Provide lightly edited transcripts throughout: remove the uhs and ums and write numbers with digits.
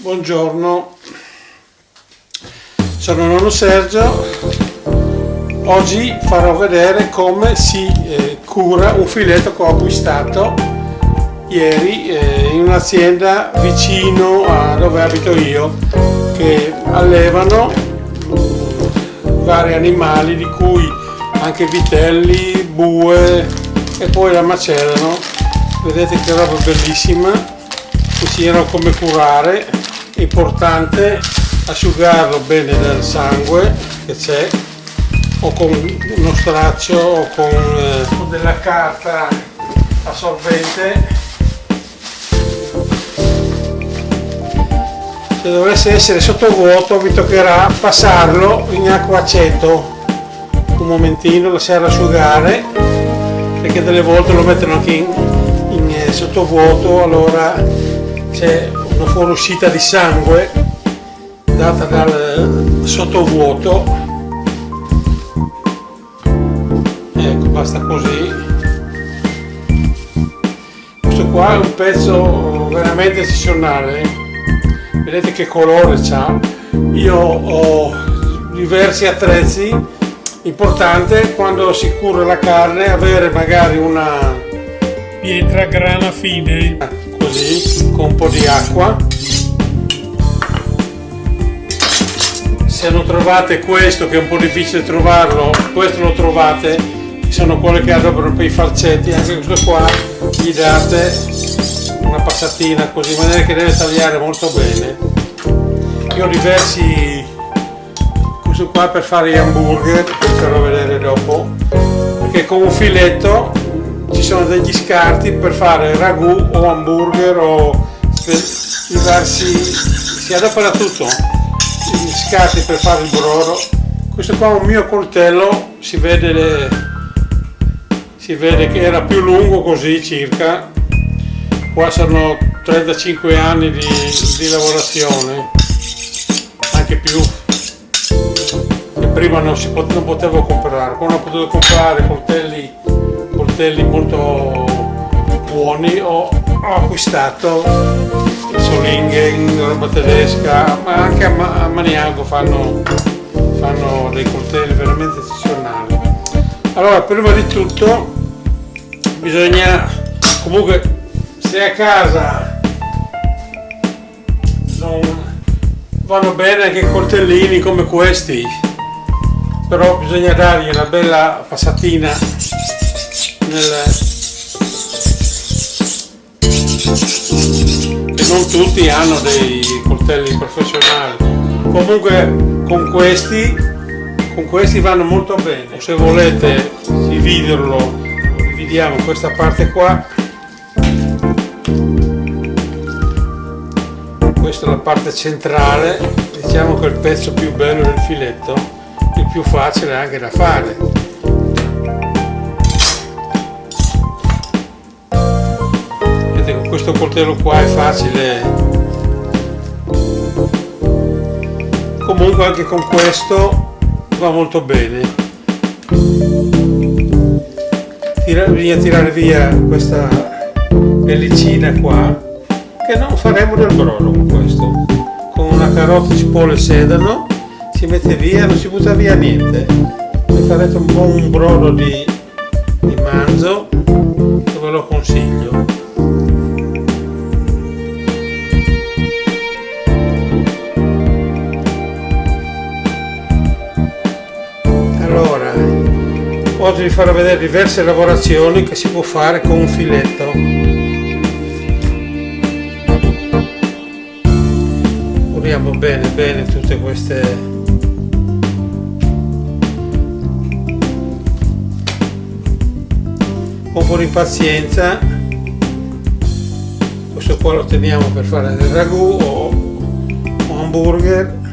Buongiorno, sono nonno Sergio. Oggi farò vedere come si cura un filetto che ho acquistato ieri in un'azienda vicino a dove abito io, che allevano vari animali, di cui anche vitelli, bue, e poi la macellano. Vedete che roba bellissima, insegnano come curare. È importante asciugarlo bene dal sangue che c'è, o con uno straccio o con della carta assorbente. Se dovesse essere sottovuoto vi toccherà passarlo in acqua aceto un momentino, lasciarlo asciugare, perché delle volte lo mettono anche in sottovuoto, allora c'è una fuoriuscita di sangue data dal sottovuoto. Ecco, basta così. Questo qua è un pezzo veramente eccezionale, vedete che colore c'ha. Io ho diversi attrezzi. Importante quando si cura la carne avere magari una pietra grana fine, così, con un po' di acqua. Se non trovate questo, che è un po' difficile trovarlo, questo lo trovate, sono quelle che adoperano per i falcetti. Anche questo qua gli date una passatina così, in maniera che deve tagliare molto bene. Io ho diversi, questo qua per fare gli hamburger, vi farò vedere dopo, perché con un filetto ci sono degli scarti per fare ragù o hamburger o diversi, si adopera tutto, gli scarti per fare il brodo. Questo qua è un mio coltello, si vede che era più lungo così circa. Qua sono 35 anni di lavorazione, anche più. Prima non potevo comprare, quando ho potuto comprare coltelli molto buoni, ho acquistato Solingen, roba tedesca, ma anche a Maniago fanno dei coltelli veramente eccezionali. Allora, prima di tutto bisogna, comunque, se a casa non vanno bene anche coltellini come questi, però bisogna dargli una bella passatina e non tutti hanno dei coltelli professionali. Comunque con questi vanno molto bene. Se volete dividiamo questa parte qua, questa è la parte centrale, diciamo che è il pezzo più bello del filetto, il più facile anche da fare. Vedete, con questo coltello qua è facile. Comunque anche con questo va molto bene. Bisogna tirare via questa pellicina qua, che non faremo del brodo con questo. Con una carota, cipolla e sedano si mette via, non si butta via niente. Ne farete un buon brodo di manzo, che ve lo consiglio. Allora, oggi vi farò vedere diverse lavorazioni che si può fare con un filetto. Curiamo bene tutte queste. Con un po' di pazienza. Questo qua lo teniamo per fare del ragù o hamburger.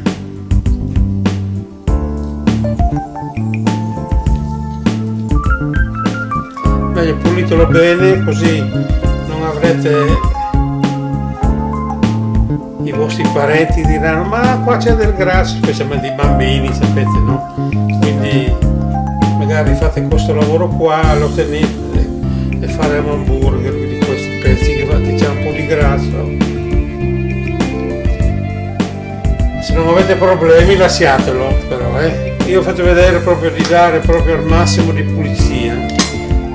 Meglio pulitelo bene, così non avrete, i vostri parenti diranno ma qua c'è del grasso, specialmente i bambini, sapete, no? Quindi magari fate questo lavoro qua, lo tenete e fare un hamburger di questi pezzi che c'è un po' di grasso. se non avete problemi lasciatelo però, io ho fatto vedere proprio di dare proprio al massimo di pulizia.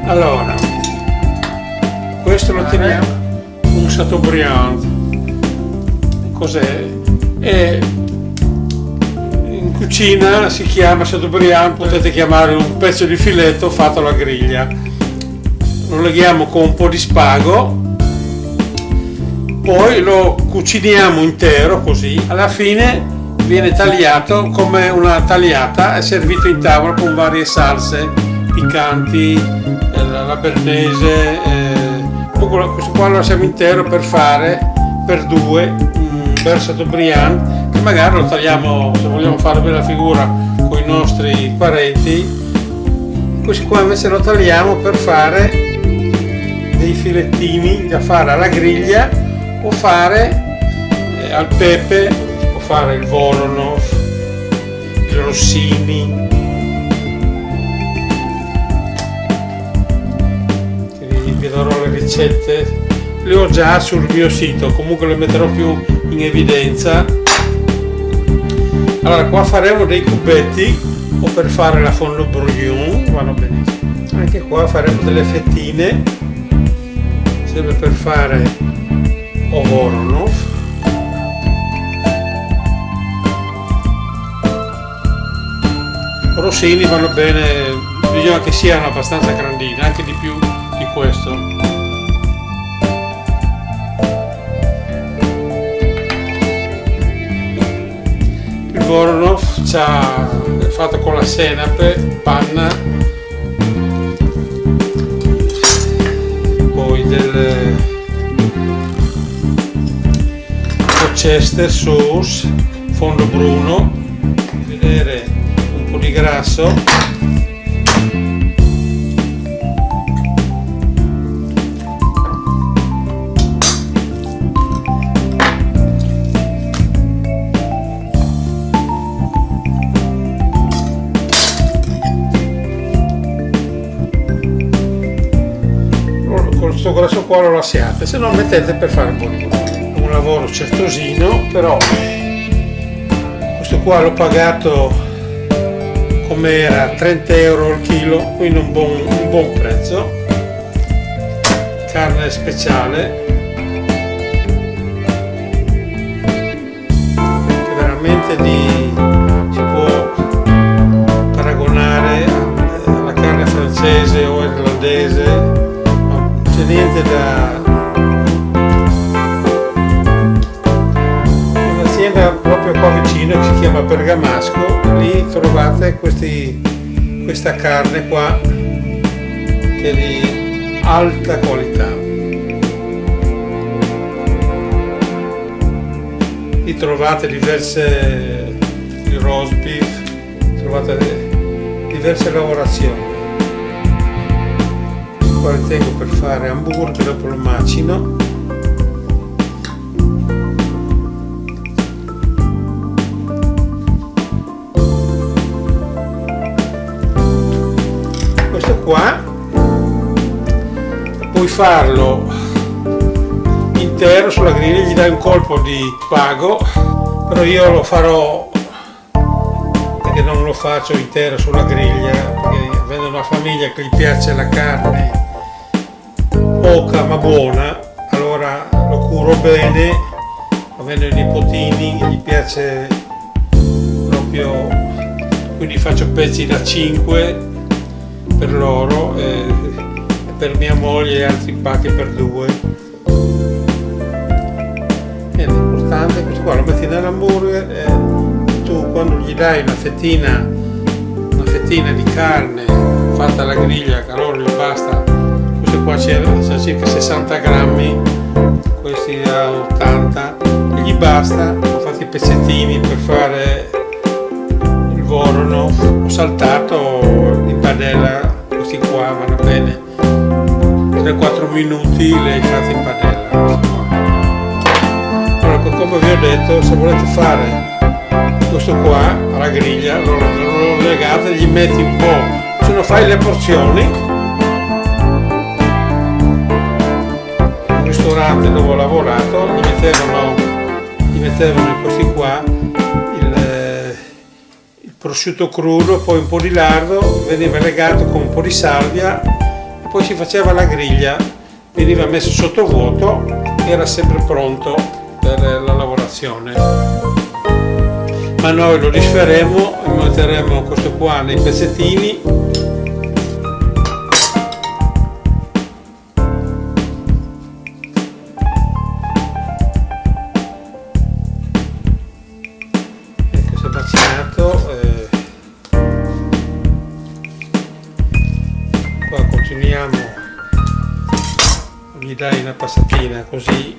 Allora, questo lo teniamo, un Chateaubriand, cos'è? In cucina si chiama Chateaubriand, potete chiamare un pezzo di filetto fatto alla griglia. Lo leghiamo con un po' di spago, poi lo cuciniamo intero così, alla fine viene tagliato come una tagliata e servito in tavola con varie salse piccanti, la bernese, questo qua lo lasciamo intero per fare per due un bel Chateaubriand, che magari lo tagliamo se vogliamo fare bella figura con i nostri parenti. Questo qua invece lo tagliamo per fare dei filettini da fare alla griglia o fare al pepe, o fare il Voronov, il Rossini. Vi darò le ricette, le ho già sul mio sito, comunque le metterò più in evidenza. Allora qua faremo dei cubetti o per fare la fondue brouillon, vanno bene. Anche qua faremo delle fettine, sempre per fare o Voronov. Rossini vanno bene, bisogna che siano abbastanza grandine, anche di più di questo. Il Voronov è fatto con la senape, panna, poi del Worcester sauce, fondo bruno, vedere un po' di grasso. Questo grasso qua lo lasciate, se no mettete per fare un po' di volume. È un lavoro certosino, però questo qua l'ho pagato come era 30 euro al chilo, quindi un buon prezzo. Carne speciale, che veramente si può paragonare alla carne francese o irlandese. C'è niente da... un'azienda proprio qua vicino che si chiama Bergamasco, lì trovate questa carne qua che è di alta qualità. Lì trovate diverse il roast beef, trovate diverse lavorazioni. Qua li tengo per fare hamburger, dopo lo macino. Questo qua puoi farlo intero sulla griglia, gli dai un colpo di spago, però io lo farò perché non lo faccio intero sulla griglia, perché avendo una famiglia che gli piace la carne poca ma buona, allora lo curo bene, avendo i nipotini gli piace proprio, quindi faccio pezzi da 5 per loro e per mia moglie altri pacchi per 2. E l'importante è questo qua, lo metti nell'hamburger e tu quando gli dai una fettina di carne fatta alla griglia, che a loro gli basta. Questo qua c'è circa 60 grammi, questi da 80, e gli basta. Ho fatto i pezzettini per fare il Voronov, ho saltato in padella, questi qua vanno bene, 3-4 minuti li hai fatti in padella. Allora, come vi ho detto, se volete fare questo qua alla griglia, lo legate, gli metti un po', se no fai le porzioni. Ristorante dove ho lavorato gli mettevano gli mettevano in questi qua il prosciutto crudo, poi un po' di lardo, veniva legato con un po' di salvia e poi si faceva la griglia, veniva messo sottovuoto e era sempre pronto per la lavorazione. Ma noi lo disferemo e metteremo questo qua nei pezzettini. Qua continuiamo, gli dai una passatina così.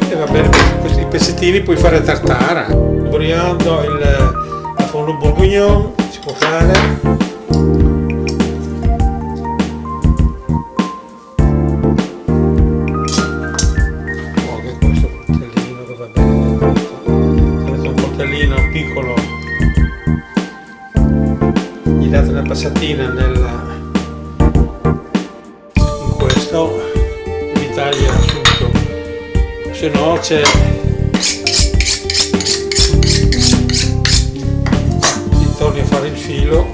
E va bene, questi pezzettini puoi fare tartara, briando la fondo bourguignon si può fare. Piccolo, gli date una passatina in questo, gli taglia tutto, se no c'è, ti torni a fare il filo,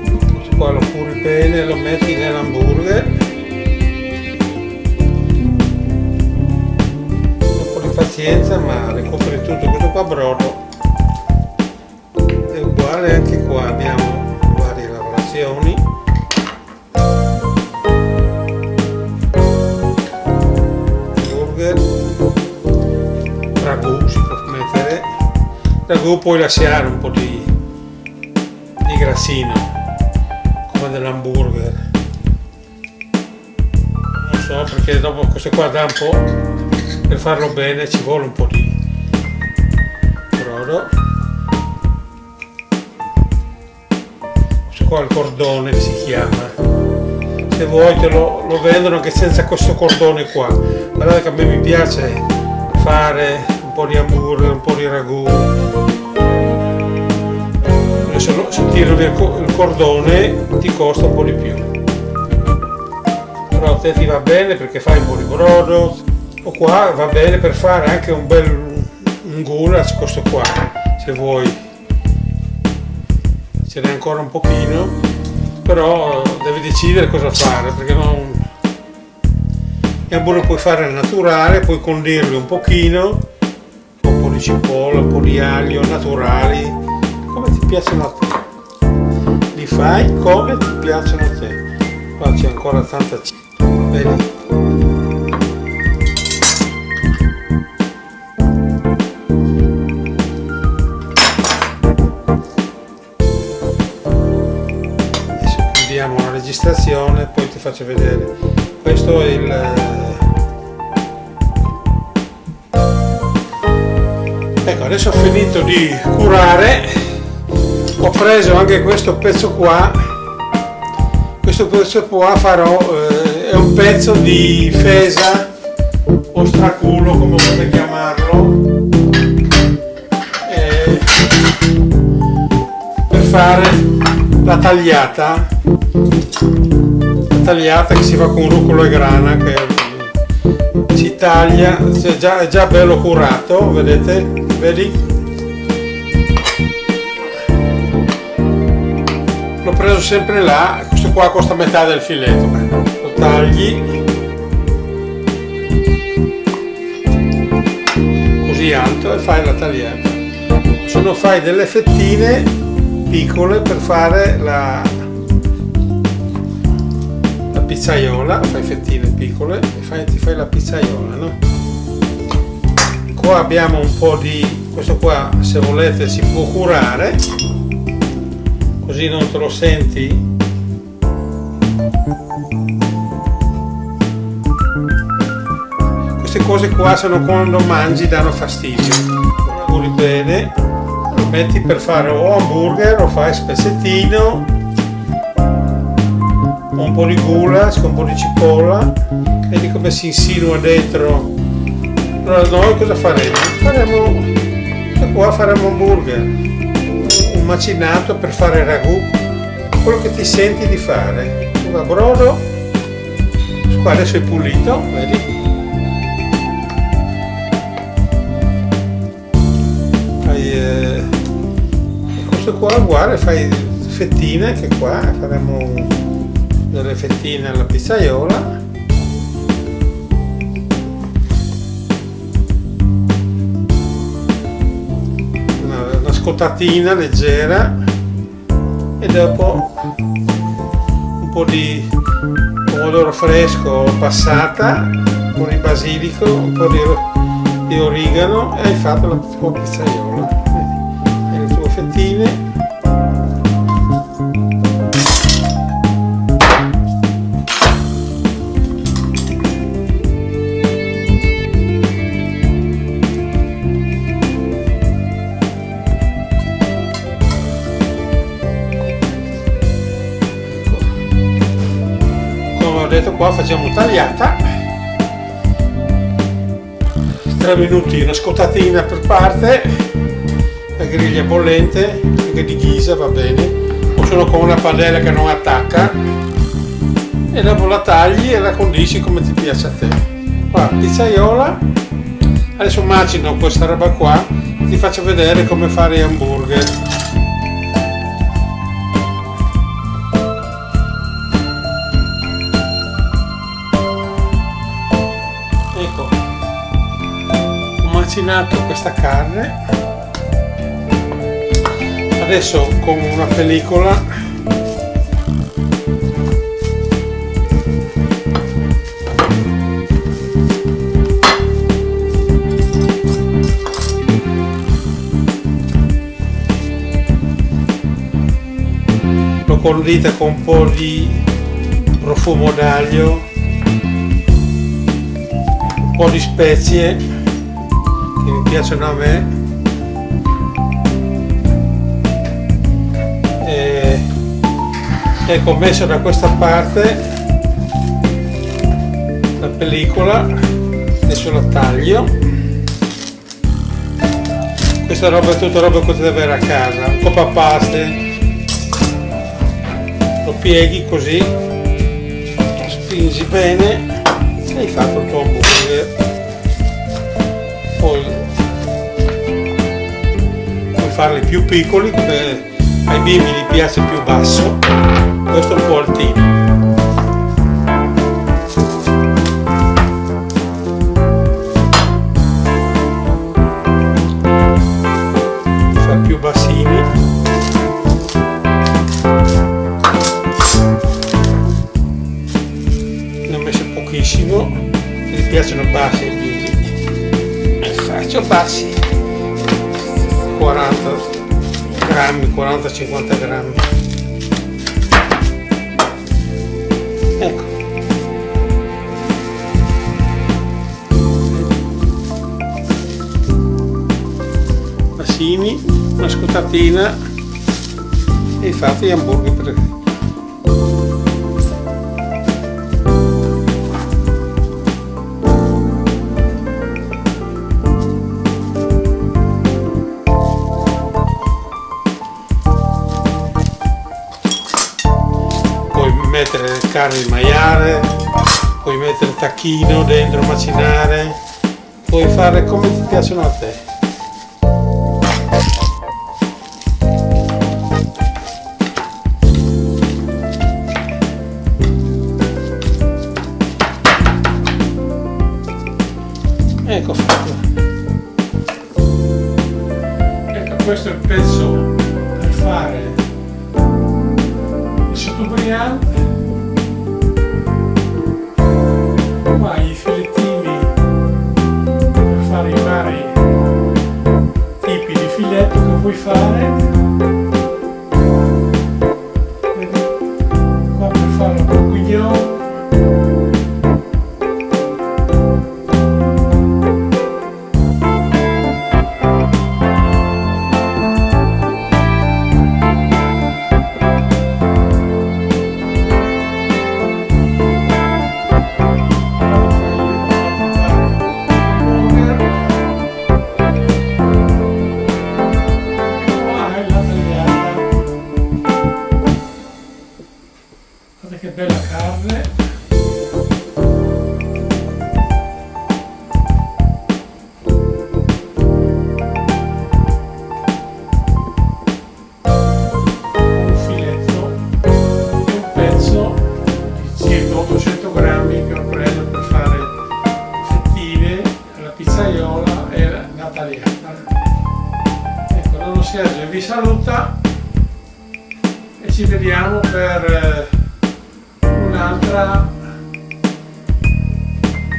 questo qua lo curi bene, lo metti nell'hamburger, un po' di pazienza ma recuperi tutto. Questo qua brodo è uguale, anche qua abbiamo varie lavorazioni. Burger, ragù si può mettere, ragù puoi lasciare un po' di grassino come dell'hamburger, non so, perché dopo questo qua dà un po', per farlo bene ci vuole un po' di brodo. Qua il cordone si chiama, se vuoi te lo vendono anche senza questo cordone qua. Guardate che a me mi piace fare un po' di hamburger, un po' di ragù. Adesso se tiro via il cordone ti costa un po' di più, però a te ti va bene perché fai un po' di brodo, o qua va bene per fare anche un bel goulash, questo qua se vuoi. Ce n'è ancora un pochino, però devi decidere cosa fare, perché non, gli hamburger puoi fare naturale, puoi condirli un pochino, un po' di cipolla, un po' di aglio naturali, come ti piacciono a te, li fai come ti piacciono a te. Qua c'è ancora tanta vedi. La registrazione, poi ti faccio vedere. Questo è ecco, adesso ho finito di curare, ho preso anche questo pezzo qua farò è un pezzo di fesa o straculo, come volete chiamarlo, per fare la tagliata che si fa con rucolo e grana, che si taglia, è già bello curato, vedete, vedi? L'ho preso sempre là, questo qua costa metà del filetto, lo tagli così alto e fai la tagliata, se no fai delle fettine piccole per fare la pizzaiola, fai fettine piccole e ti fai la pizzaiola, no? Qua abbiamo un po' di questo qua, se volete si può curare così non te lo senti. Queste cose qua sono quando mangi danno fastidio, lo curi bene, lo metti per fare o hamburger o fai spezzettino, un po' di goulash con un po' di cipolla, vedi come si insinua dentro. Allora noi cosa faremo? Faremo qua faremo hamburger, un macinato per fare ragù, quello che ti senti di fare. Un brodo, qua adesso è pulito, vedi? Questo qua uguale, fai fettine, anche qua faremo delle fettine alla pizzaiola. Una scottatina leggera e dopo un po' di pomodoro fresco passata, un po' di basilico, un po' di origano e hai fatto la tua pizzaiola. E le tue fettine. Come ho detto, qua facciamo tagliata, 3 minuti, una scottatina per parte, la griglia bollente, anche di ghisa va bene, o solo con una padella che non attacca, e dopo la tagli e la condisci come ti piace a te. Qua, pizzaiola. Adesso macino questa roba qua, ti faccio vedere come fare gli hamburger. Ecco, ho macinato questa carne. Adesso con una pellicola lo condite con un po' di profumo d'aglio, un po' di spezie che mi piacciono a me. Ecco, ho messo da questa parte la pellicola, adesso la taglio. Questa roba è tutta roba che potete avere a casa, un po' paste, lo pieghi così, spingi bene e hai fatto il tuo hamburger. Poi puoi farli più piccoli, perché ai bimbi gli piace più basso, questo è un po' altino. Fa più bassini. Ne ho messo pochissimo, mi piacciono bassi ai bimbi. E faccio bassi, 40 grammi, 40-50 grammi. Ecco. Bassini, una scottatina e hai fatto gli hamburger per... mettere carne di maiale, puoi mettere tacchino dentro, macinare, puoi fare come ti piacciono a te. Ecco fatto. Ecco, questo è il pezzo per fare il Chateaubriand. Qua i filettini per fare i vari tipi di filetto che vuoi fare. Vedi? Qua per fare un bourguignon. nonno Sergio vi saluta e ci vediamo per un'altra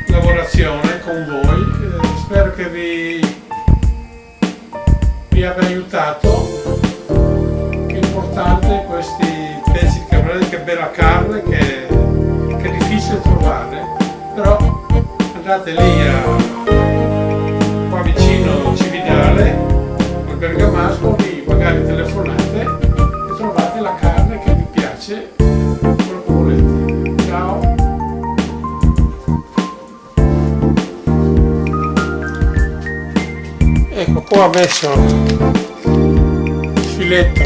lavorazione con voi. Spero che vi abbia aiutato. Che è importante questi pezzi di cabriolet, che bella carne, che è difficile trovare, però andate lì qua vicino Cividale al Bergamasco, lì magari telefonate e trovate la carne che vi piace, quello che volete. Ciao! Ecco, qua ho messo il filetto,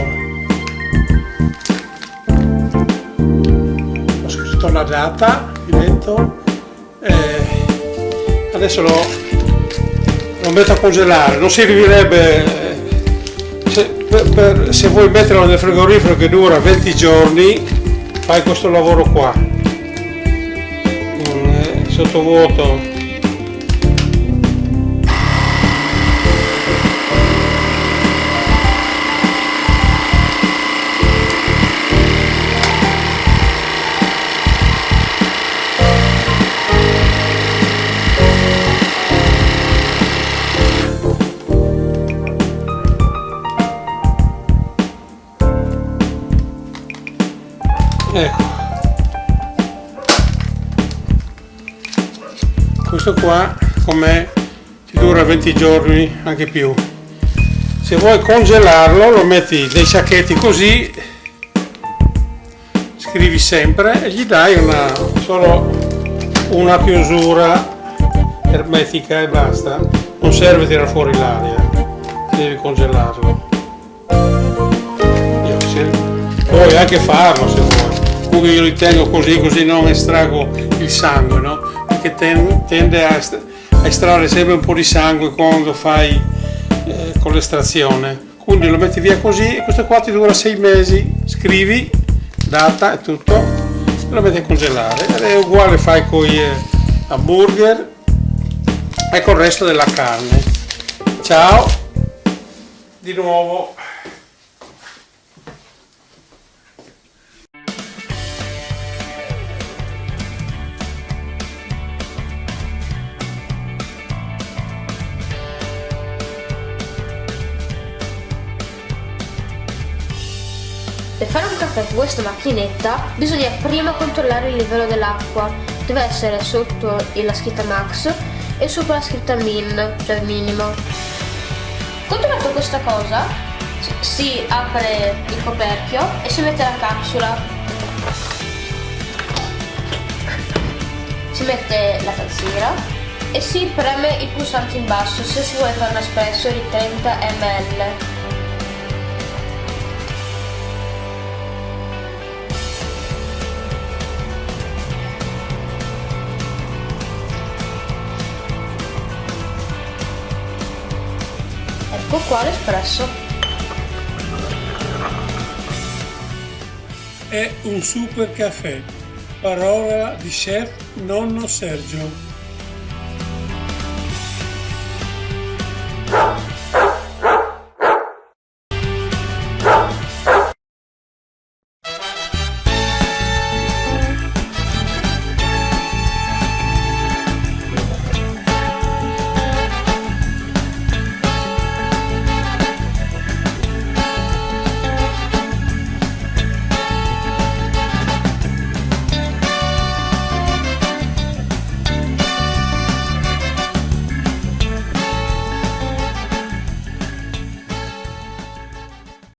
ho scritto la data, filetto, adesso lo metto a congelare. Non servirebbe, se vuoi metterlo nel frigorifero che dura 20 giorni, fai questo lavoro qua, sottovuoto. Ecco, questo qua com'è, ti dura 20 giorni, anche più. Se vuoi congelarlo lo metti nei sacchetti così, scrivi sempre e gli dai solo una chiusura ermetica e basta. Non serve tirare fuori l'aria, devi congelarlo. Puoi anche farlo se vuoi. Comunque io li tengo così non estraggo il sangue, no? Perché tende a estrarre sempre un po' di sangue quando fai con l'estrazione. Quindi lo metti via così e questo qua ti dura 6 mesi. Scrivi data e tutto e lo metti a congelare. Ed è uguale fai con gli hamburger e con il resto della carne. Ciao di nuovo. Per fare un caffè con questa macchinetta bisogna prima controllare il livello dell'acqua. Deve essere sotto la scritta max e sopra la scritta min, cioè minimo. Controllato questa cosa, si apre il coperchio e si mette la capsula. Si mette la tazzina e si preme il pulsante in basso se si vuole fare un espresso di 30 ml. Ecco qua l'espresso. È un super caffè, parola di chef nonno Sergio.